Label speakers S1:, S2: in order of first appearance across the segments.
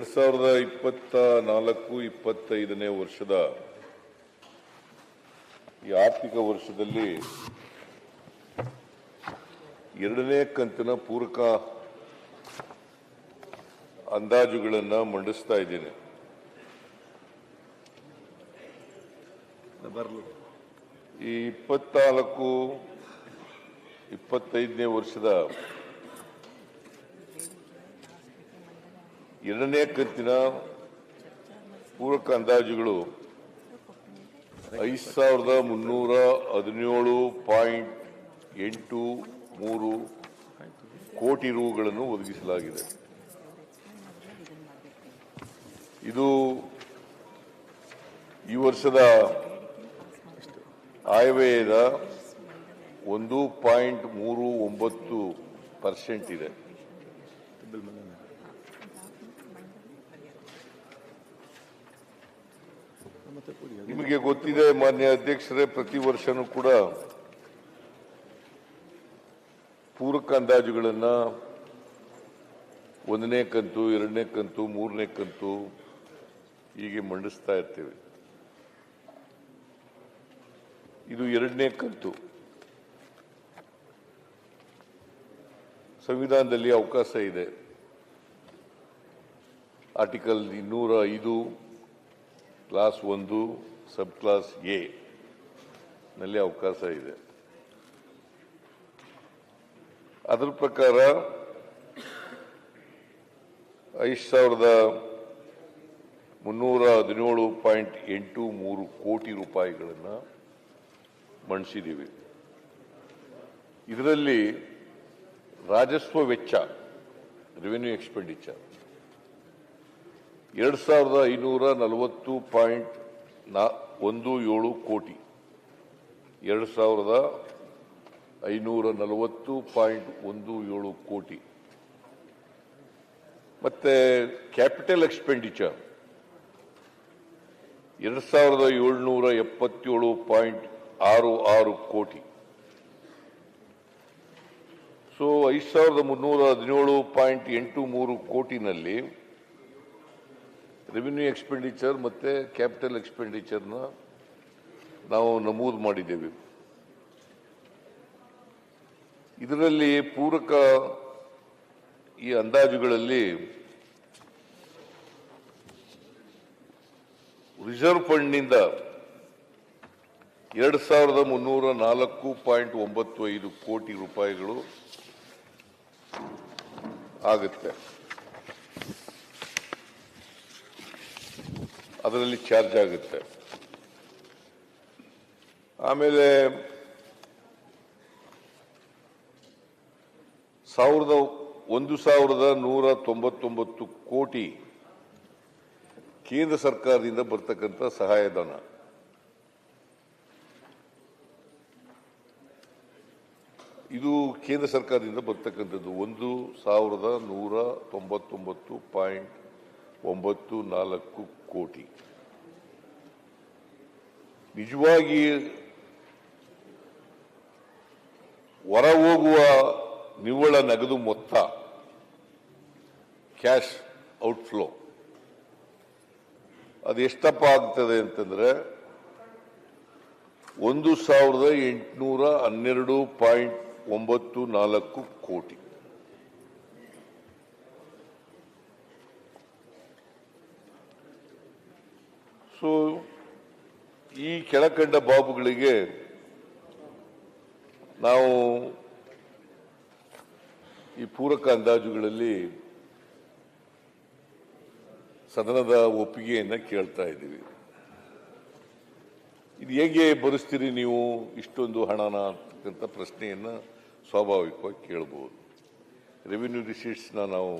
S1: 2024-25ನೇ ವರ್ಷದ ಈ ಆರ್ಥಿಕ ವರ್ಷದಲ್ಲಿ ಎರಡನೇ ಕಂತಿನ ಪೂರಕ ಅಂದಾಜುಗಳನ್ನು ಮಂಡಿಸ್ತಾ ಇದ್ದೇನೆ. ಈ 24-25ನೇ ವರ್ಷದ ಎರಡನೇ ಕಂತಿನ ಪೂರಕ ಅಂದಾಜುಗಳು 5317.83 ಕೋಟಿ ರೂಗಳನ್ನು ಒದಗಿಸಲಾಗಿದೆ. ಇದು ಈ ವರ್ಷದ ಆಯವ್ಯಯದ 1.39% ಇದೆ. ನಿಮಗೆ ಗೊತ್ತಿದೆ ಮಾನ್ಯ ಅಧ್ಯಕ್ಷರೇ, ಪ್ರತಿ ವರ್ಷನೂ ಕೂಡ ಪೂರಕ ಅಂದಾಜುಗಳನ್ನ ಒಂದನೇ ಕಂತು, ಎರಡನೇ ಕಂತು, ಮೂರನೇ ಕಂತು ಹೀಗೆ ಮಂಡಿಸ್ತಾ ಇರ್ತೇವೆ. ಇದು ಎರಡನೇ ಕಂತು. ಸಂವಿಧಾನದಲ್ಲಿ ಅವಕಾಶ ಇದೆ. Article 205 class 1 sub class A ನಲ್ಲಿ ಅವಕಾಶ ಇದೆ. ಅದರ ಪ್ರಕಾರ 5317.83 ಕೋಟಿ ರೂಪಾಯಿಗಳನ್ನು ಮಂಡಿಸಿದ್ದೀವಿ. ಇದರಲ್ಲಿ ರಾಜಸ್ವ ವೆಚ್ಚ, ರೆವಿನ್ಯೂ ಎಕ್ಸ್ಪೆಂಡಿಚರ್ 2540.17 ಕೋಟಿ, 2540.17 ಕೋಟಿ. ಮತ್ತೆ ಕ್ಯಾಪಿಟಲ್ ಎಕ್ಸ್ಪೆಂಡಿಚರ್ 2777.66 ಕೋಟಿ. ಸೊ 5317.83 ಕೋಟಿನಲ್ಲಿ ರೆವಿನ್ಯೂ ಎಕ್ಸ್ಪೆಂಡಿಚರ್ ಮತ್ತೆ ಕ್ಯಾಪಿಟಲ್ ಎಕ್ಸ್ಪೆಂಡಿಚರ್ನ ನಾವು ನಮೂದು ಮಾಡಿದ್ದೇವೆ. ಇದರಲ್ಲಿ ಪೂರಕ ಈ ಅಂದಾಜುಗಳಲ್ಲಿ ರಿಸರ್ವ್ ಫಂಡ್ನಿಂದ 2304.95 ಕೋಟಿ ರೂಪಾಯಿಗಳು ಆಗುತ್ತೆ. ಅದರಲ್ಲಿ ಚಾರ್ಜ್ ಆಗುತ್ತೆ. ಆಮೇಲೆ 1199 ಕೋಟಿ ಕೇಂದ್ರ ಸರ್ಕಾರದಿಂದ ಬರ್ತಕ್ಕಂಥ ಸಹಾಯಧನ. ಇದು ಕೇಂದ್ರ ಸರ್ಕಾರದಿಂದ ಬರ್ತಕ್ಕಂಥದ್ದು 1199.94 ಕೋಟಿ. ನಿಜವಾಗಿ ಹೊರ ಹೋಗುವ ನಿವ್ವಳ ನಗದು ಮೊತ್ತ, ಕ್ಯಾಶ್ ಔಟ್ಫ್ಲೋ, ಅದು ಎಷ್ಟಪ್ಪ ಆಗ್ತದೆ ಅಂತಂದ್ರೆ 1812.94 ಕೋಟಿ. ಸೊ ಈ ಕೆಳಕಂಡ ಬಾಬುಗಳಿಗೆ ನಾವು ಈ ಪೂರಕ ಅಂದಾಜುಗಳಲ್ಲಿ ಸದನದ ಒಪ್ಪಿಗೆಯನ್ನು ಕೇಳ್ತಾ ಇದ್ದೀವಿ. ಇದು ಹೇಗೆ ಭರಿಸ್ತೀರಿ ನೀವು ಇಷ್ಟೊಂದು ಹಣನ ಅಂತಕ್ಕಂಥ ಪ್ರಶ್ನೆಯನ್ನು ಸ್ವಾಭಾವಿಕವಾಗಿ ಕೇಳಬಹುದು. ರೆವಿನ್ಯೂ ರಿಸೀಟ್ಸ್ನ ನಾವು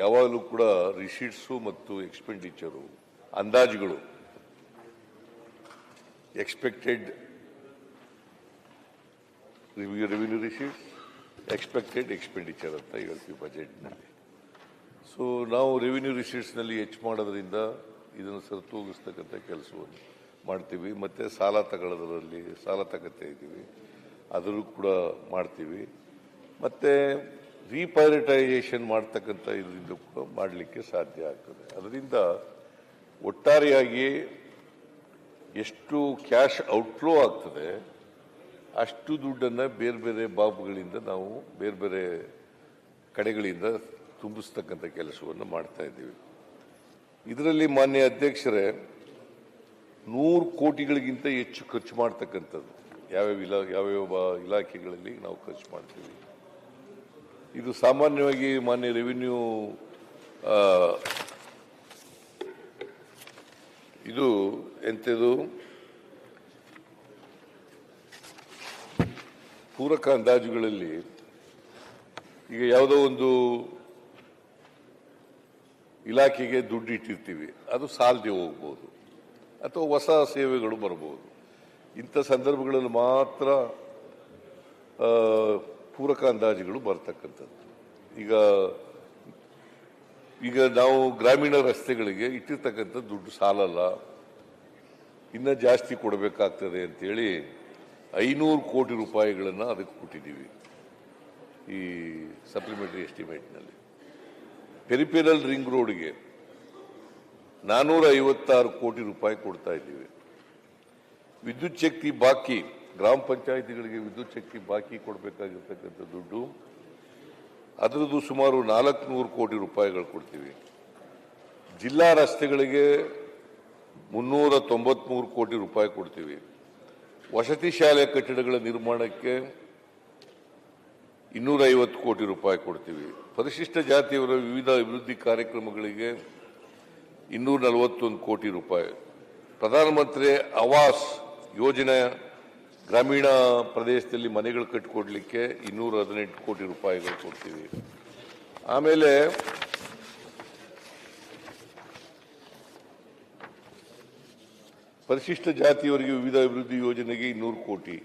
S1: ಯಾವಾಗಲೂ ಕೂಡ ರಿಸೀಟ್ಸು ಮತ್ತು ಎಕ್ಸ್ಪೆಂಡಿಚರು ಅಂದಾಜುಗಳು, expected revenue receipts, expected expenditure ಅಂತ ಹೇಳ್ತೀವಿ ಬಜೆಟ್ನಲ್ಲಿ. ಸೊ ನಾವು ರೆವಿನ್ಯೂ ರಿಸೀಟ್ಸ್ನಲ್ಲಿ ಹೆಚ್ಚು ಮಾಡೋದ್ರಿಂದ ಇದನ್ನು ಸರಿತೂಗಿಸ್ತಕ್ಕಂಥ ಕೆಲಸವನ್ನು ಮಾಡ್ತೀವಿ. ಮತ್ತು ಸಾಲ ತಗೊಳ್ಳೋದ್ರಲ್ಲಿ ಸಾಲ ತಗೋತಾ ಇದ್ದೀವಿ, ಅದನ್ನು ಕೂಡ ಮಾಡ್ತೀವಿ. ಮತ್ತು ರೀಪ್ರೈವೇಟೈಸೇಷನ್ ಮಾಡ್ತಕ್ಕಂಥ ಇದರಿಂದ ಕೂಡ ಮಾಡಲಿಕ್ಕೆ ಸಾಧ್ಯ ಆಗ್ತದೆ. ಅದರಿಂದ ಒಟ್ಟಾರೆಯಾಗಿ ಎಷ್ಟು ಕ್ಯಾಶ್ ಔಟ್ಫ್ಲೋ ಆಗ್ತದೆ ಅಷ್ಟು ದುಡ್ಡನ್ನು ಬೇರೆ ಬೇರೆ ಬಾಬುಗಳಿಂದ ನಾವು ಬೇರೆ ಬೇರೆ ಕಡೆಗಳಿಂದ ತುಂಬಿಸ್ತಕ್ಕಂಥ ಕೆಲಸವನ್ನು ಮಾಡ್ತಾ ಇದ್ದೀವಿ. ಇದರಲ್ಲಿ ಮಾನ್ಯ ಅಧ್ಯಕ್ಷರೇ 100 ಕೋಟಿಗಳಿಗಿಂತ ಹೆಚ್ಚು ಖರ್ಚು ಮಾಡ್ತಕ್ಕಂಥದ್ದು ಯಾವ್ಯಾವ ಇಲಾಖೆಗಳಲ್ಲಿ ನಾವು ಖರ್ಚು ಮಾಡ್ತೀವಿ. ಇದು ಸಾಮಾನ್ಯವಾಗಿ ಮಾನ್ಯ ರೆವಿನ್ಯೂ ಇದು ಎಂಥದ್ದು ಪೂರಕ ಅಂದಾಜುಗಳಲ್ಲಿ ಈಗ ಯಾವುದೋ ಒಂದು ಇಲಾಖೆಗೆ ದುಡ್ಡು ಇಟ್ಟಿರ್ತೀವಿ, ಅದು ಸಾಲದೆ ಹೋಗ್ಬೋದು ಅಥವಾ ಹೊಸ ಸೇವೆಗಳು ಬರ್ಬೋದು. ಇಂಥ ಸಂದರ್ಭಗಳಲ್ಲಿ ಮಾತ್ರ ಪೂರಕ ಅಂದಾಜುಗಳು ಬರ್ತಕ್ಕಂಥದ್ದು. ಈಗ ನಾವು ಗ್ರಾಮೀಣ ರಸ್ತೆಗಳಿಗೆ ಇಟ್ಟಿರ್ತಕ್ಕಂಥ ದುಡ್ಡು ಸಾಲಲ್ಲ, ಇನ್ನೂ ಜಾಸ್ತಿ ಕೊಡಬೇಕಾಗ್ತದೆ ಅಂತೇಳಿ 500 ಕೋಟಿ ರೂಪಾಯಿಗಳನ್ನು ಅದಕ್ಕೆ ಕೊಟ್ಟಿದ್ದೀವಿ ಈ ಸಪ್ಲಿಮೆಂಟರಿ ಎಸ್ಟಿಮೇಟ್ನಲ್ಲಿ. ಪೆರಿಫೆರಲ್ ರಿಂಗ್ ರೋಡ್ಗೆ 456 ಕೋಟಿ ರೂಪಾಯಿ ಕೊಡ್ತಾ ಇದ್ದೀವಿ. ವಿದ್ಯುತ್ ಶಕ್ತಿ ಬಾಕಿ ಗ್ರಾಮ ಪಂಚಾಯಿತಿಗಳಿಗೆ ವಿದ್ಯುತ್ ಶಕ್ತಿ ಬಾಕಿ ಕೊಡಬೇಕಾಗಿರ್ತಕ್ಕಂಥ ದುಡ್ಡು ಅದರದ್ದು ಸುಮಾರು 400 ಕೋಟಿ ರೂಪಾಯಿಗಳು ಕೊಡ್ತೀವಿ. ಜಿಲ್ಲಾ ರಸ್ತೆಗಳಿಗೆ 393 ಕೋಟಿ ರೂಪಾಯಿ ಕೊಡ್ತೀವಿ. ವಸತಿ ಶಾಲೆ ಕಟ್ಟಡಗಳ ನಿರ್ಮಾಣಕ್ಕೆ 250 ಕೋಟಿ ರೂಪಾಯಿ ಕೊಡ್ತೀವಿ. ಪರಿಶಿಷ್ಟ ಜಾತಿಯವರ ವಿವಿಧ ಅಭಿವೃದ್ಧಿ ಕಾರ್ಯಕ್ರಮಗಳಿಗೆ 241 ಕೋಟಿ ರೂಪಾಯಿ. ಪ್ರಧಾನಮಂತ್ರಿ ಆವಾಸ್ ಯೋಜನೆ ಗ್ರಾಮೀಣ ಪ್ರದೇಶದಲ್ಲಿ ಮನೆಗಳು ಕಟ್ಟಿಕೊಡ್ಲಿಕ್ಕೆ 218 ಕೋಟಿ ರೂಪಾಯಿಗಳು ಕೊಡ್ತೀವಿ. ಆಮೇಲೆ ಪರಿಶಿಷ್ಟ ಜಾತಿಯವರಿಗೆ ವಿವಿಧ ಅಭಿವೃದ್ಧಿ ಯೋಜನೆಗೆ 200 ಕೋಟಿ.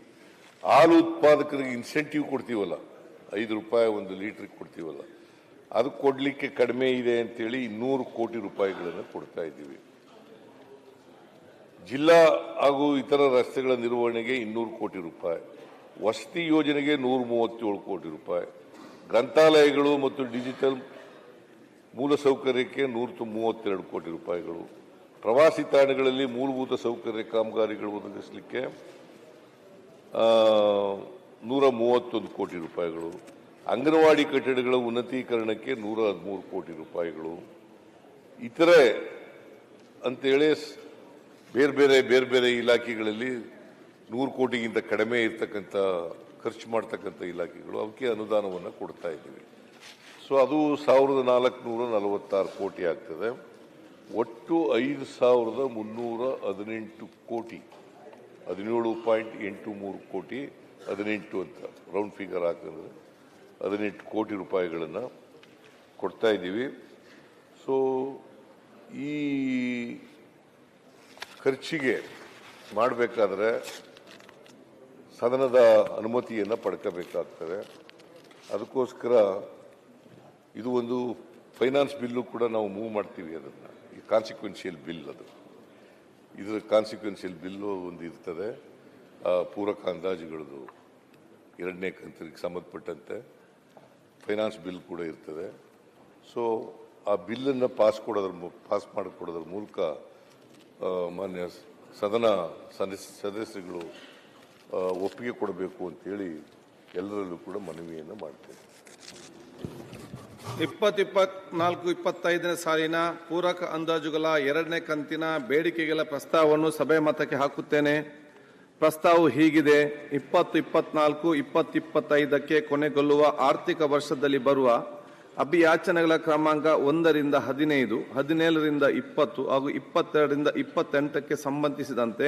S1: ಹಾಲು ಉತ್ಪಾದಕರಿಗೆ ಇನ್ಸೆಂಟಿವ್ ಕೊಡ್ತೀವಲ್ಲ, 5 ರೂಪಾಯಿ 1 ಲೀಟರ್ ಕೊಡ್ತೀವಲ್ಲ, ಅದು ಕೊಡ್ಲಿಕ್ಕೆ ಕಡಿಮೆ ಇದೆ ಅಂತೇಳಿ 200 ಕೋಟಿ ರೂಪಾಯಿಗಳನ್ನು ಕೊಡ್ತಾ ಇದ್ದೀವಿ. ಜಿಲ್ಲಾ ಹಾಗೂ ಇತರ ರಸ್ತೆಗಳ ನಿರ್ವಹಣೆಗೆ 200 ಕೋಟಿ ರೂಪಾಯಿ. ವಸತಿ ಯೋಜನೆಗೆ 137 ಕೋಟಿ ರೂಪಾಯಿ. ಗ್ರಂಥಾಲಯಗಳು ಮತ್ತು ಡಿಜಿಟಲ್ ಮೂಲಸೌಕರ್ಯಕ್ಕೆ 132 ಕೋಟಿ ರೂಪಾಯಿಗಳು. ಪ್ರವಾಸಿ ತಾಣಗಳಲ್ಲಿ ಮೂಲಭೂತ ಸೌಕರ್ಯ ಕಾಮಗಾರಿಗಳು ಒದಗಿಸಲಿಕ್ಕೆ 131 ಕೋಟಿ ರೂಪಾಯಿಗಳು. ಅಂಗನವಾಡಿ ಕಟ್ಟಡಗಳ ಉನ್ನತೀಕರಣಕ್ಕೆ 113 ಕೋಟಿ ರೂಪಾಯಿಗಳು. ಇತರೆ ಅಂತೇಳಿ ಬೇರೆ ಬೇರೆ ಇಲಾಖೆಗಳಲ್ಲಿ 100 ಕೋಟಿಗಿಂತ ಕಡಿಮೆ ಇರ್ತಕ್ಕಂಥ ಖರ್ಚು ಮಾಡ್ತಕ್ಕಂಥ ಇಲಾಖೆಗಳು ಅವಕ್ಕೆ ಅನುದಾನವನ್ನು ಕೊಡ್ತಾ ಇದ್ದೀವಿ. ಸೊ ಅದು 1446 ಕೋಟಿ ಆಗ್ತದೆ. ಒಟ್ಟು 5318 ಕೋಟಿ, 17.83 ಕೋಟಿ, 18 ಅಂತ ರೌಂಡ್ ಫಿಗರ್ ಹಾಕಿದ್ರೆ 18 ಕೋಟಿ ರೂಪಾಯಿಗಳನ್ನು ಕೊಡ್ತಾ ಇದ್ದೀವಿ. ಸೊ ಈ ಖರ್ಚಿಗೆ ಮಾಡಬೇಕಾದ್ರೆ ಸದನದ ಅನುಮತಿಯನ್ನು ಪಡ್ಕೋಬೇಕಾಗ್ತದೆ. ಅದಕ್ಕೋಸ್ಕರ ಇದು ಒಂದು ಫೈನಾನ್ಸ್ ಬಿಲ್ಲು ಕೂಡ ನಾವು ಮೂವ್ ಮಾಡ್ತೀವಿ. ಅದನ್ನು ಈ ಕಾನ್ಸಿಕ್ವೆನ್ಷಿಯಲ್ ಬಿಲ್, ಇದರ ಕಾನ್ಸಿಕ್ವೆನ್ಷಿಯಲ್ ಬಿಲ್ಲು ಒಂದು ಇರ್ತದೆ. ಪೂರಕ ಅಂದಾಜುಗಳದು 2ನೇ ಕಂತಿಗೆ ಸಂಬಂಧಪಟ್ಟಂತೆ ಫೈನಾನ್ಸ್ ಬಿಲ್ ಕೂಡ ಇರ್ತದೆ. ಸೊ ಆ ಬಿಲ್ಲನ್ನು ಪಾಸ್ ಮಾಡಿಕೊಡೋದ್ರ ಮೂಲಕ ಮಾನ್ಯ ಸದನ ಸದಸ್ಯರುಗಳು ಒಪ್ಪಿಗೆ ಕೊಡಬೇಕು ಅಂತೇಳಿ ಎಲ್ಲರಲ್ಲೂ ಕೂಡ ಮನವಿಯನ್ನು ಮಾಡ್ತೇವೆ.
S2: 2024-25ನೇ ಸಾಲಿನ ಪೂರಕ ಅಂದಾಜುಗಳ 2ನೇ ಕಂತಿನ ಬೇಡಿಕೆಗಳ ಪ್ರಸ್ತಾವವನ್ನು ಸಭೆ ಮತಕ್ಕೆ ಹಾಕುತ್ತೇನೆ. ಪ್ರಸ್ತಾವವು ಹೀಗಿದೆ: 2024-2025ಕ್ಕೆ ಕೊನೆಗೊಳ್ಳುವ ಆರ್ಥಿಕ ವರ್ಷದಲ್ಲಿ ಬರುವ ಅಭಿಯಾಚನೆಗಳ ಕ್ರಮಾಂಕ 1ರಿಂದ 15, 17ರಿಂದ 20 ಹಾಗೂ 22ರಿಂದ 28ಕ್ಕೆ ಸಂಬಂಧಿಸಿದಂತೆ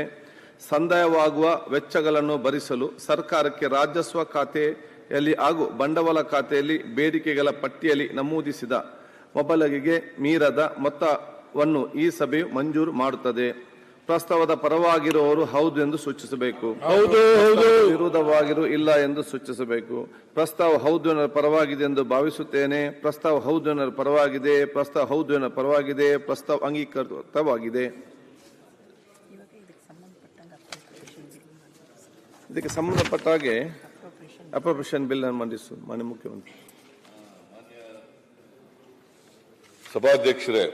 S2: ಸಂದಾಯವಾಗುವ ವೆಚ್ಚಗಳನ್ನು ಭರಿಸಲು ಸರ್ಕಾರಕ್ಕೆ ರಾಜಸ್ವ ಖಾತೆಯಲ್ಲಿ ಹಾಗೂ ಬಂಡವಾಳ ಖಾತೆಯಲ್ಲಿ ಬೇಡಿಕೆಗಳ ಪಟ್ಟಿಯಲ್ಲಿ ನಮೂದಿಸಿದ ಮೊಬಲಗಿಗೆ ಮೀರದ ಮೊತ್ತವನ್ನು ಈ ಸಭೆಯು ಮಂಜೂರು ಮಾಡುತ್ತದೆ. ಪ್ರಸ್ತಾವದ ಪರವಾಗಿರುವವರು ಹೌದು ಎಂದು ಸೂಚಿಸಬೇಕು, ವಿರೋಧವಾಗಿರು ಇಲ್ಲ ಎಂದು ಸೂಚಿಸಬೇಕು. ಪ್ರಸ್ತಾವ ಹೌದು ಎನ್ನುವ ಪರವಾಗಿದೆ ಎಂದು ಭಾವಿಸುತ್ತೇನೆ. ಪ್ರಸ್ತಾವ ಹೌದು ಎನ್ನುವ ಪರವಾಗಿದೆ. ಪ್ರಸ್ತಾವ ಹೌದು ಎನ್ನುವ ಪರವಾಗಿದೆ. ಪ್ರಸ್ತಾವ ಅಂಗೀಕೃತವಾಗಿದೆ. ಇದಕ್ಕೆ ಸಂಬಂಧಪಟ್ಟ ಹಾಗೆ ಅಪ್ರೋಪ್ರಿಯೇಷನ್ ಬಿಲ್ ಅನ್ನು ಮಂಡಿಸು ಮಾನ್ಯ ಮುಖ್ಯಮಂತ್ರಿ.
S1: ಸಭಾಧ್ಯಕ್ಷರೇ,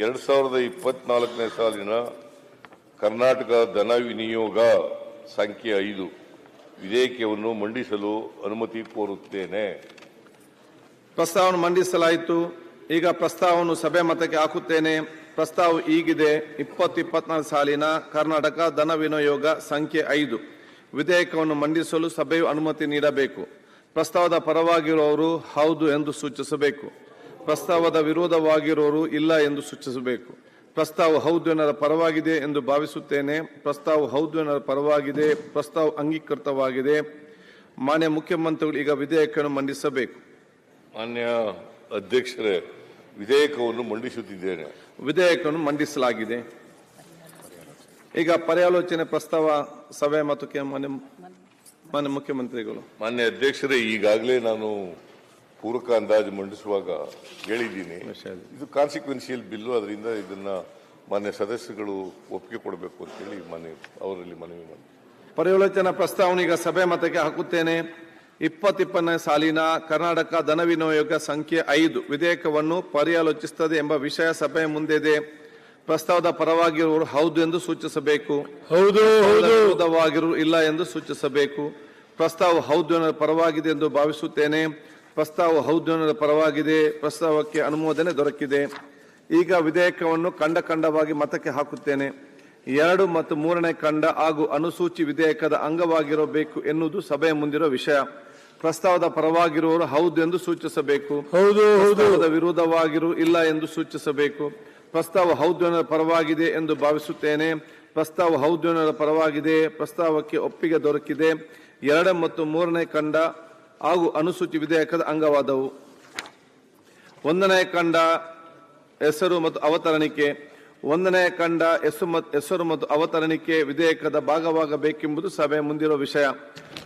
S1: 2024ನೇ ಸಾಲಿನ ಕರ್ನಾಟಕ ಧನ ವಿನಿಯೋಗ ಸಂಖ್ಯೆ 5 ವಿಧೇಯಕವನ್ನು ಮಂಡಿಸಲು ಅನುಮತಿ ಕೋರುತ್ತೇನೆ.
S2: ಪ್ರಸ್ತಾವವನ್ನು ಮಂಡಿಸಲಾಯಿತು. ಈಗ ಪ್ರಸ್ತಾವವನ್ನು ಸಭೆ ಮತಕ್ಕೆ ಹಾಕುತ್ತೇನೆ. ಪ್ರಸ್ತಾವ ಹೀಗಿದೆ: 2024 ಸಾಲಿನ ಕರ್ನಾಟಕ ಧನ ವಿನಿಯೋಗ ಸಂಖ್ಯೆ 5 ವಿಧೇಯಕವನ್ನು ಮಂಡಿಸಲು ಸಭೆಯು ಅನುಮತಿ ನೀಡಬೇಕು. ಪ್ರಸ್ತಾವದ ಪರವಾಗಿರುವವರು ಹೌದು ಎಂದು ಸೂಚಿಸಬೇಕು. ಪ್ರಸ್ತಾವದ ವಿರೋಧವಾಗಿರುವವರು ಇಲ್ಲ ಎಂದು ಸೂಚಿಸಬೇಕು. ಪ್ರಸ್ತಾವ ಹೌದು ಎನ್ನರ ಪರವಾಗಿದೆ ಎಂದು ಭಾವಿಸುತ್ತೇನೆ. ಪ್ರಸ್ತಾವ ಹೌದು ಎನ್ನರ ಪರವಾಗಿದೆ. ಪ್ರಸ್ತಾವ ಅಂಗೀಕೃತವಾಗಿದೆ. ಮಾನ್ಯ ಮುಖ್ಯಮಂತ್ರಿಗಳು ಈಗ ವಿಧೇಯಕವನ್ನು ಮಂಡಿಸಬೇಕು.
S1: ಮಾನ್ಯ ಅಧ್ಯಕ್ಷರೇ, ವಿಧೇಯಕವನ್ನು ಮಂಡಿಸುತ್ತಿದ್ದೇನೆ.
S2: ವಿಧೇಯಕವನ್ನು ಮಂಡಿಸಲಾಗಿದೆ. ಈಗ ಪರ್ಯಾಲೋಚನೆ ಪ್ರಸ್ತಾವ ಸಭೆ ಮತ್ತು ಮಾನ್ಯ ಮುಖ್ಯಮಂತ್ರಿಗಳು.
S1: ಮಾನ್ಯ ಅಧ್ಯಕ್ಷರೇ, ಈಗಾಗಲೇ ನಾನು ಪೂರಕ ಅಂದಾಜು ಮಂಡಿಸುವಾಗ ಹೇಳಿದ್ದೀನಿ, ಇದು ಕಾನ್ಸಿಕ್ವೆನ್ಸಿಯಲ್ ಬಿಲ್ಲು, ಅದರಿಂದ ಇದನ್ನ ಮಾನ್ಯ ಸದಸ್ಯಗಳು ಒಪ್ಪಿಗೆ ಕೊಡಬೇಕು ಅಂತ ಹೇಳಿ ಅವರಲ್ಲಿ ಮನವಿ ಮಾಡಿ
S2: ಪರ್ಯಾಲೋಚನಾ ಪ್ರಸ್ತಾವನೆ ಈಗ ಸಭೆ ಮತಕ್ಕೆ ಹಾಕುತ್ತೇನೆ. 2020ನೇ ಸಾಲಿನ ಕರ್ನಾಟಕ ಧನ ವಿನಿಯೋಗ ಸಂಖ್ಯೆ 5 ವಿಧೇಯಕವನ್ನು ಪರ್ಯಾಲೋಚಿಸುತ್ತದೆ ಎಂಬ ವಿಷಯ ಸಭೆಯ ಮುಂದಿದೆ. ಪ್ರಸ್ತಾವದ ಪರವಾಗಿರುವವರು ಹೌದು ಎಂದು ಸೂಚಿಸಬೇಕು. ವಿರೋಧವಾಗಿರುವವರು ಇಲ್ಲ ಎಂದು ಸೂಚಿಸಬೇಕು. ಪ್ರಸ್ತಾವ ಹೌದು ಎನ್ನುವ ಪರವಾಗಿದೆ ಎಂದು ಭಾವಿಸುತ್ತೇನೆ. ಪ್ರಸ್ತಾವ ಹೌದು ಎನ್ನುವ ಪರವಾಗಿದೆ. ಪ್ರಸ್ತಾವಕ್ಕೆ ಅನುಮೋದನೆ ದೊರಕಿದೆ. ಈಗ ವಿಧೇಯಕವನ್ನು ಖಂಡವಾಗಿ ಮತಕ್ಕೆ ಹಾಕುತ್ತೇನೆ. 2 ಮತ್ತು 3ನೇ ಖಂಡ ಹಾಗೂ ಅನುಸೂಚಿ ವಿಧೇಯಕದ ಅಂಗವಾಗಿರಬೇಕು ಎನ್ನುವುದು ಸಭೆಯ ಮುಂದಿರುವ ವಿಷಯ. ಪ್ರಸ್ತಾವದ ಪರವಾಗಿರುವವರು ಹೌದು ಎಂದು ಸೂಚಿಸಬೇಕು. ಪ್ರಸ್ತಾವದ ವಿರೋಧವಾಗಿರು ಇಲ್ಲ ಎಂದು ಸೂಚಿಸಬೇಕು. ಪ್ರಸ್ತಾವ ಹೌದು ಎನ್ನುವ ಪರವಾಗಿದೆ ಎಂದು ಭಾವಿಸುತ್ತೇನೆ. ಪ್ರಸ್ತಾವ ಹೌದು ಎನ್ನುವ ಪರವಾಗಿದೆ. ಪ್ರಸ್ತಾವಕ್ಕೆ ಒಪ್ಪಿಗೆ ದೊರಕಿದೆ. 2 ಮತ್ತು 3ನೇ ಖಂಡ ಹಾಗೂ ಅನುಸೂಚಿ ವಿಧೇಯಕದ ಅಂಗವಾದವು. 1ನೇ ಖಂಡ ಹೆಸರು ಮತ್ತು ಅವತರಣಿಕೆ. 1ನೇ ಖಂಡ ಹೆಸರು ಮತ್ತು ಅವತರಣಿಕೆ ವಿಧೇಯಕದ ಭಾಗವಾಗಬೇಕೆಂಬುದು ಸಭೆಯ ಮುಂದಿರುವ ವಿಷಯ.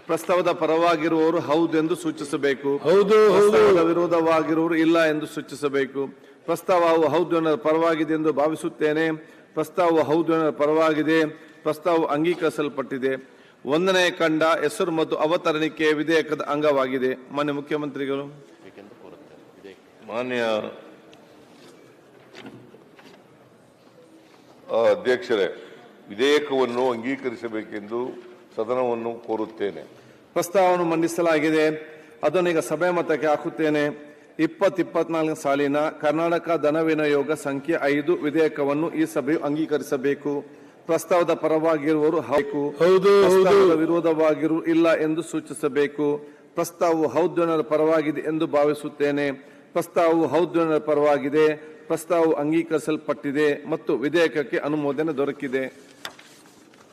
S2: ಪ್ರಸ್ತಾವದ ಪರವಾಗಿರುವವರು ಹೌದು ಎಂದು ಸೂಚಿಸಬೇಕು. ಪ್ರಸ್ತಾವದ ವಿರೋಧವಾಗಿರುವವರು ಇಲ್ಲ ಎಂದು ಸೂಚಿಸಬೇಕು. ಪ್ರಸ್ತಾವವು ಹೌದು ಎನ್ನುವ ಪರವಾಗಿದೆ ಎಂದು ಭಾವಿಸುತ್ತೇನೆ. ಪ್ರಸ್ತಾವವು ಹೌದು ಎನ್ನುವ ಪರವಾಗಿದೆ. ಪ್ರಸ್ತಾವವು ಅಂಗೀಕರಿಸಲ್ಪಟ್ಟಿದೆ. 1ನೇ ಖಂಡ ಹೆಸರು ಮತ್ತು ಅವತರಣಿಕೆ ವಿಧೇಯಕದ ಅಂಗವಾಗಿದೆ. ಮಾನ್ಯ ಮುಖ್ಯಮಂತ್ರಿಗಳು.
S1: ಮಾನ್ಯ ಅಧ್ಯಕ್ಷರೇ, ವಿಧೇಯಕವನ್ನು ಅಂಗೀಕರಿಸಬೇಕೆಂದು ಸದನವನ್ನು ಕೋರುತ್ತೇನೆ.
S2: ಪ್ರಸ್ತಾವವನ್ನು ಮಂಡಿಸಲಾಗಿದೆ. ಅದನ್ನು ಈಗ ಸಭೆ ಮತಕ್ಕೆ ಹಾಕುತ್ತೇನೆ. 2024 ಸಾಲಿನ ಕರ್ನಾಟಕ ಧನ ವಿನಿಯೋಗ ಸಂಖ್ಯೆ 5 ವಿಧೇಯಕವನ್ನು ಈ ಸಭೆಯು ಅಂಗೀಕರಿಸಬೇಕು. ಪ್ರಸ್ತಾವದ ಪರವಾಗಿರುವವರು ಹೌದು, ಪ್ರಸ್ತಾವದ ವಿರೋಧವಾಗಿರು ಇಲ್ಲ ಎಂದು ಸೂಚಿಸಬೇಕು. ಪ್ರಸ್ತಾವವು ಹೌದು ಎನ್ನುವ ಪರವಾಗಿದೆ ಎಂದು ಭಾವಿಸುತ್ತೇನೆ. ಪ್ರಸ್ತಾವವು ಹೌದು ಎನ್ನುವ ಪರವಾಗಿದೆ. ಪ್ರಸ್ತಾವವು ಅಂಗೀಕರಿಸಲ್ಪಟ್ಟಿದೆ ಮತ್ತು ವಿಧೇಯಕಕ್ಕೆ ಅನುಮೋದನೆ ದೊರಕಿದೆ.